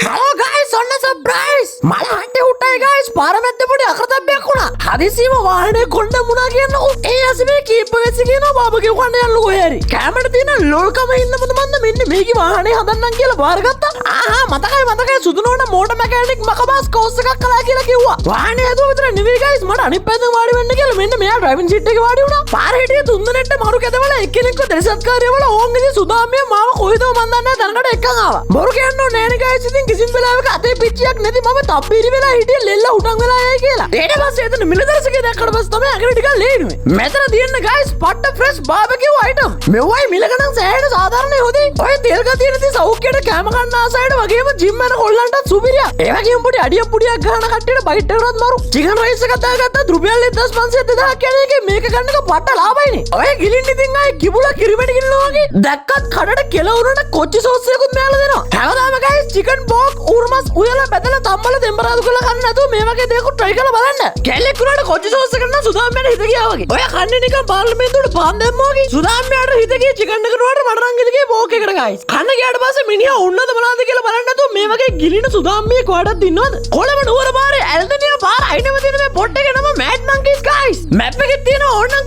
Hello guys, on a surprise! මල හන්ටේ උට්ටයි guys පාරමැද්දේ පොඩි අකරතැබ්බයක් වුණා. හදිසියෙම වාහනේ කොණ්ඩ මුණා කියනකො. ඒ ඇසිමේ කීප වෙච්ච කියනවා බාබගේ කන්න යන්නකො හරි. කැමරට තියෙන ලොල්කම ඉන්න මොකද මෙන්න මේකේ වාහනේ හදන්නම් කියලා බාරගත්තා. මතකයි සුදුනෝන මෝටර් මැකැනික් මකබස් කෝස් එකක් කළා කියලා කිව්වා. වාහනේ හදුව විතර නෙවෙයි guys මට අනිත් පැත්තෙන් වාඩි වෙන්න කියලා මෙන්න මෙයා ඩ්‍රයිවිං සීට් එකේ වාඩි වුණා. පාර හිටිය තුන්දෙනෙක්ට මරු කැදවල එක්කෙනෙක්ව දෙසත්කාරියවල ඕංගෙදි සුදාමිය මාව කොහෙද මන් දන්නේ තනකට එක්කන් ආවා. බොරු කියන්න ඕනේ නෑනේ guys ඉතින් කිසිම වෙලාවක අතේ පිච්චියක් නැති මම තප්පීරි වෙලා හිටියේ ලෙල්ල උඩන් වෙලා යයි කියලා. ඊට පස්සේ එතන මිලදරසකේ දැක්කට පස්සේ තමයි අගට ටිකක් ලේනුවේ. මෙතන තියෙන guys පට්ට ෆ්‍රෙෂ් බාබකියු අයිටම්. මෙවයි මිලකනම් සෑහෙන සාධාරණයි හොදේ. ඔය තෙල් ගතිය නැති සෞඛ්‍යයට කැම ගන්න ආසයට වගේම ජිම් යන කොල්ලන්ටත් සුපිරියක්. ඒ වගේම පොඩි අඩියක් පුඩියක් ගන්න කට්ටියට බයිට් එකකට මරු. චිකන් රයිස් එකක් දාගත්තා රුපියල් 1500 2000 කියන එකේ මේක ගන්න එක පට්ට ලාභයිනේ. ඔය ගිලින් ඉතින් ආයේ කිඹුලා කිරිමැටි ගිලිනවා වගේ. දැක්කත් කඩට කෙලවුනට කොච්චි සෝස් එකකුත් මෙයාලා දෙනවා. හැමදාම guys චිකන් බෝක් උරුමස් උයලා බැදලා තම්බල දෙම්බරාදු කරලා කන්න නැතුව මේ වගේ දේක try කරලා බලන්න. කැලේ කුරාට කොච්චි සෝස් එක නම් සුදාම්මයට හිත ගියා වගේ. ඔය කන්නේ නිකන් පාර්ලිමේන්තුවට පාන් දැම්මා වගේ. සුදාම්මයට හිත ගියේ චිකන් එක නුවට මට නම් හිත ගියේ බෝක් එකට guys. කන්න ගියාට පස්සේ මිනිහා උන්නද මොනවද කියලා බලන්න නැතුව මේ වගේ ගිලින සුදාම්මියේ කොහටද ඉන්නවද? කොළඹ නුවර පාරේ ඇල්දනියා පාර අයිනම තියෙන මේ පොට් එකේ නම මෑඩ් මංකීස් guys. මැප් එකේ තියෙන ඕනනම්